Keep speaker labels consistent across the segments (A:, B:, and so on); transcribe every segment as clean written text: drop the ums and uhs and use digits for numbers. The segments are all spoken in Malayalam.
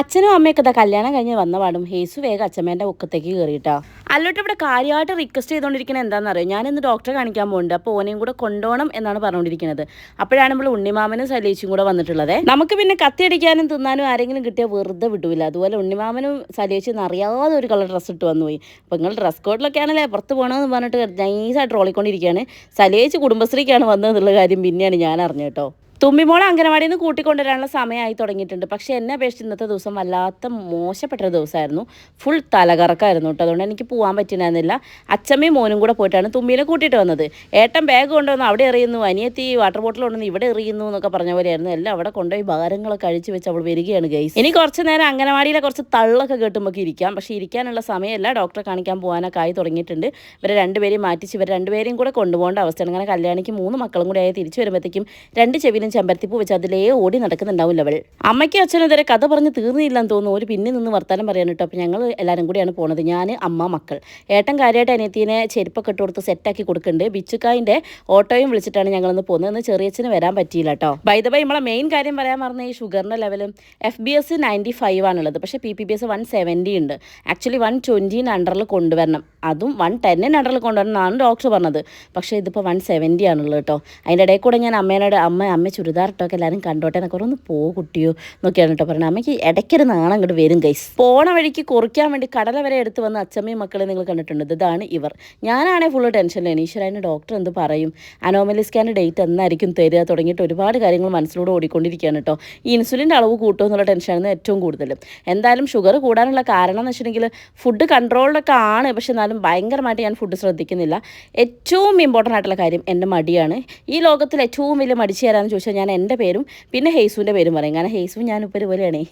A: അച്ഛനും അമ്മയൊക്കെ ഇതാ കല്യാണം കഴിഞ്ഞ് വന്ന പാടും ഹേസു വേഗം അച്ഛമ്മേൻ്റെ ഒക്കത്തേക്ക് കയറിയിട്ടാ. അല്ലോട്ട് ഇവിടെ കാര്യമായിട്ട് റിക്വസ്റ്റ് ചെയ്തുകൊണ്ടിരിക്കുന്നത് എന്താണെന്നറിയോ, ഞാനിന്ന് ഡോക്ടറെ കാണിക്കാൻ പോകുന്നുണ്ട്, അപ്പോൾ ഓനെയും കൂടെ കൊണ്ടുപോകണം എന്നാണ് പറഞ്ഞുകൊണ്ടിരിക്കുന്നത്. അപ്പോഴാണ് നമ്മൾ ഉണ്ണിമാമനും സലീച്ചും കൂടെ വന്നിട്ടുള്ളത്. നമുക്ക് പിന്നെ കത്തിയടിക്കാനും തിന്നാനും ആരെങ്കിലും കിട്ടിയാൽ വെറുതെ വിടൂല. അതുപോലെ ഉണ്ണിമാമനും സലീച്ചും അറിയാതെ ഒരു കളർ ഡ്രസ്സ് ഇട്ട് വന്നു പോയി. അപ്പോൾ നിങ്ങൾ ഡ്രസ് കോഡിലൊക്കെ ആണല്ലേ പുറത്ത് പോകണമെന്ന് പറഞ്ഞിട്ട് നൈസായിട്ട് ട്രോളിക്കൊണ്ടിരിക്കുകയാണ്. സലീച്ച് കുടുംബശ്രീക്കാണ് വന്നതെന്നുള്ള കാര്യം പിന്നെയാണ് ഞാൻ അറിഞ്ഞത് കേട്ടോ. തുമ്പിമോളെ അംഗനവാടിയിൽ നിന്ന് കൂട്ടിക്കൊണ്ടുവരാനുള്ള സമയമായി തുടങ്ങിയിട്ടുണ്ട്. പക്ഷേ എന്നെ അപേക്ഷിച്ച് ഇന്നത്തെ ദിവസം വല്ലാത്ത മോശപ്പെട്ടൊരു ദിവസമായിരുന്നു. ഫുൾ തലകറക്കായിരുന്നു കേട്ടോ. അതുകൊണ്ട് എനിക്ക് പോകാൻ പറ്റുന്നില്ല. അച്ഛമ്മയും മോനും കൂടെ പോയിട്ടാണ് തുമ്പിനെ കൂട്ടിയിട്ട് വന്നത്. ഏട്ടൻ ബാഗ് കൊണ്ടുവന്ന് അവിടെ എറിയുന്നു, അനിയത്തി വാട്ടർ ബോട്ടിൽ കൊണ്ടുവന്ന് ഇവിടെ എറിയുന്നു എന്നൊക്കെ പറഞ്ഞ പോലെയായിരുന്നു. എല്ലാം അവിടെ കൊണ്ടുപോയി ഭാരങ്ങളൊക്കെ അഴിച്ച് വെച്ച് അവൾ വരികയാണ് ഗൈസ്. ഇനി കുറച്ച് നേരം അംഗനവാടിയിലെ കുറച്ച് തള്ളൊക്കെ കേട്ടുമ്പോൾ ഇരിക്കാം. പക്ഷേ ഇരിക്കാനുള്ള സമയമല്ല, ഡോക്ടറെ കാണിക്കാൻ പോകാനൊക്കെ ആയി തുടങ്ങിയിട്ടുണ്ട്. ഇവരെ രണ്ടുപേരെയും മാറ്റിച്ച് ഇവർ രണ്ടുപേരെയും കൂടെ കൊണ്ടുപോകേണ്ട അവസ്ഥയാണ്. അങ്ങനെ കല്യാണിക്ക് 3 മക്കളും കൂടെ ആയി തിരിച്ചു വരുമ്പോഴത്തേക്കും 2 ചെവിനും ചെമ്പരത്തിപ്പൂ വെച്ച് അതിലേ ഓടി നടക്കുന്നുണ്ടാവില്ല അവൾ. അമ്മയ്ക്കും അച്ഛനും ഇതുവരെ കഥ പറഞ്ഞ് തീർന്നില്ലെന്ന് തോന്നുന്നു. ഒരു പിന്നെ നിന്ന് വർത്താനം പറയാൻ കേട്ടോ. അപ്പോൾ ഞങ്ങൾ എല്ലാവരും കൂടിയാണ് പോണത്, ഞാൻ, അമ്മ, മക്കൾ. ഏട്ടൻ കാര്യമായിട്ട് അനിയത്തിനെ ചെരുപ്പൊക്കെ ഇട്ട് കൊടുത്ത് സെറ്റാക്കി കൊടുക്കുന്നുണ്ട്. ബിച്ചുക്കായിൻ്റെ ഓട്ടോയും വിളിച്ചിട്ടാണ് ഞങ്ങളൊന്ന് പോകുന്നത്. ഇന്ന് ചെറിയച്ഛന് വരാൻ പറ്റിയില്ല കേട്ടോ. ബൈ ദ ബൈ നമ്മളെ മെയിൻ കാര്യം പറയാൻ പറഞ്ഞ ഈ ഷുഗറിൻ്റെ ലെവലും FBS 95 ആണുള്ളത്. പക്ഷേ PPBS 170 ഉണ്ട്. ആക്ച്വലി 120 അണ്ടറിൽ കൊണ്ടുവരണം, അതും 110 അണ്ടറിൽ കൊണ്ടുവരണം എന്നാണ് ഡോക്ടർ പറഞ്ഞത്. പക്ഷേ ഇതിപ്പോൾ 170 ആണുള്ളത് കേട്ടോ. അതിൻ്റെ ഇടയിൽ കൂടെ ഞാൻ അമ്മേനോട് അമ്മ ചുരിദാർ ഇട്ടൊക്കെ എല്ലാവരും കണ്ടോട്ടെ എന്നൊക്കെ ഒന്ന് കുട്ടിയോ എന്നൊക്കെയാണ് കേട്ടോ പറയുന്നത്. അമ്മയ്ക്ക് ഇടയ്ക്കൊരു നാണം അങ്ങോട്ട് വരും ഗൈസ്. പോണ വഴിക്ക് കുറിക്കാൻ വേണ്ടി കടല വരെ എടുത്ത് വന്ന് അച്ഛമ്മയും മക്കളെ നിങ്ങൾ കണ്ടിട്ടുണ്ട്. ഇതാണ് ഇവർ. ഞാനാണെങ്കിൽ ഫുള്ള് ടെൻഷനിലാണ്. ഈശ്വരന് ഡോക്ടർ എന്ത് പറയും, അനോമലി സ്കാൻ ഡേറ്റ് എന്നായിരിക്കും തരിക തുടങ്ങിയിട്ട് ഒരുപാട് കാര്യങ്ങൾ മനസ്സിലൂടെ ഓടിക്കൊണ്ടിരിക്കുകയാണ് കേട്ടോ. ഈ ഇൻസുലിൻ്റെ അളവ് കൂട്ടുമോ എന്നുള്ള ടെൻഷനാണ് ഏറ്റവും കൂടുതൽ. എന്തായാലും ഷുഗർ കൂടാനുള്ള കാരണം എന്ന് വെച്ചിട്ടുണ്ടെങ്കിൽ ഫുഡ് കൺട്രോളിലൊക്കെ ആണ്. പക്ഷെ എന്നാലും ഭയങ്കരമായിട്ട് ഞാൻ ഫുഡ് ശ്രദ്ധിക്കുന്നില്ല. ഏറ്റവും ഇമ്പോർട്ടൻ്റ് ആയിട്ടുള്ള കാര്യം എൻ്റെ മടിയാണ്. ഈ ലോകത്തിൽ ഏറ്റവും വലിയ മടിച്ചു തരാമെന്ന് ചോദിച്ചാൽ ഞാൻ എൻ്റെ പേരും പിന്നെ ഹേസുവിൻ്റെ പേരും പറയും. കാരണം ഹേസുവും ഞാനിപ്പോൾ ഒരുപോലെയാണേ.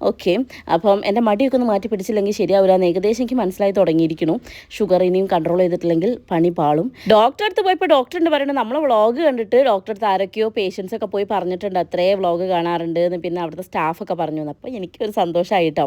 A: ഓക്കെ, അപ്പം എൻ്റെ മടിയൊക്കെ ഒന്ന് മാറ്റി പിടിച്ചില്ലെങ്കിൽ ശരിയാവില്ല എന്ന് ഏകദേശം എനിക്ക് മനസ്സിലായി തുടങ്ങിയിരിക്കുന്നു. ഷുഗർ ഇനിയും കൺട്രോൾ ചെയ്തിട്ടില്ലെങ്കിൽ പണി പാളും. ഡോക്ടറെ അടുത്ത് പോയപ്പോൾ ഡോക്ടറിൻ്റെ പറയുന്നത് നമ്മൾ വ്ളോഗ് കണ്ടിട്ട് ഡോക്ടറെ അടുത്ത് ആരൊക്കെയോ പേഷ്യൻസ് ഒക്കെ പോയി പറഞ്ഞിട്ടുണ്ട് അത്രേ വ്ളോഗ് കാണാറുണ്ട് എന്ന്. പിന്നെ അവിടുത്തെ സ്റ്റാഫൊക്കെ പറഞ്ഞു. അപ്പോൾ എനിക്കൊരു സന്തോഷമായിട്ടോ.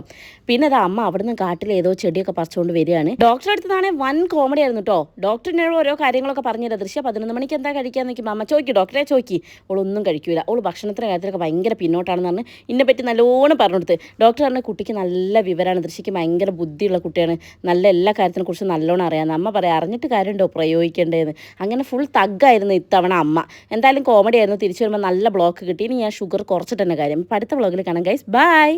A: പിന്നെ അത് അമ്മ അവിടെ നിന്ന് കാട്ടിൽ ഏതോ ചെടിയൊക്കെ പറിച്ചുകൊണ്ട് വരികയാണ്. ഡോക്ടറെ അടുത്താണെങ്കിൽ വൻ കോമഡി ആയിരുന്നു കേട്ടോ. ഡോക്ടറിൻ്റെ ഓരോ കാര്യങ്ങളൊക്കെ പറഞ്ഞുതരാം. ദൃശ്യ 11 മണിക്ക് എന്താ കഴിക്കാൻ നിൽക്കുമ്പോൾ അമ്മ ചോദിക്കും, ഡോക്ടറെ ചോദിക്കും. അവളൊന്നും കഴിക്കില്ല. അവൾ ഭക്ഷണത്തിൻ്റെ കാര്യത്തിലൊക്കെ ഭയങ്കര പിന്നോട്ടാണെന്ന് പറഞ്ഞ് ഇതിനെ പറ്റി നല്ലോണം പറഞ്ഞു കൊടുത്ത്. ഡോക്ടർ പറഞ്ഞ കുട്ടിക്ക് നല്ല വിവരമാണ്, ദൃശ്യക്ക് ഭയങ്കര ബുദ്ധിയുള്ള കുട്ടിയാണ്, നല്ല എല്ലാ കാര്യത്തിനെ കുറിച്ച് നല്ലോണം അറിയാമെന്ന്. അമ്മ പറയാം അറിഞ്ഞിട്ട് കാര്യമുണ്ടോ പ്രയോഗിക്കേണ്ടതെന്ന്. അങ്ങനെ ഫുൾ തഗ്ഗായിരുന്നു ഇത്തവണ അമ്മ. എന്തായാലും കോമഡി ആയിരുന്നു. തിരിച്ചു വരുമ്പോൾ നല്ല ബ്ലോക്ക് കിട്ടി. ഇനി ഞാൻ ഷുഗർ കുറച്ചിട്ട് തന്നെ കാര്യം. അടുത്ത വ്ളോഗിൽ കാണാം ഗൈസ്. ബൈ.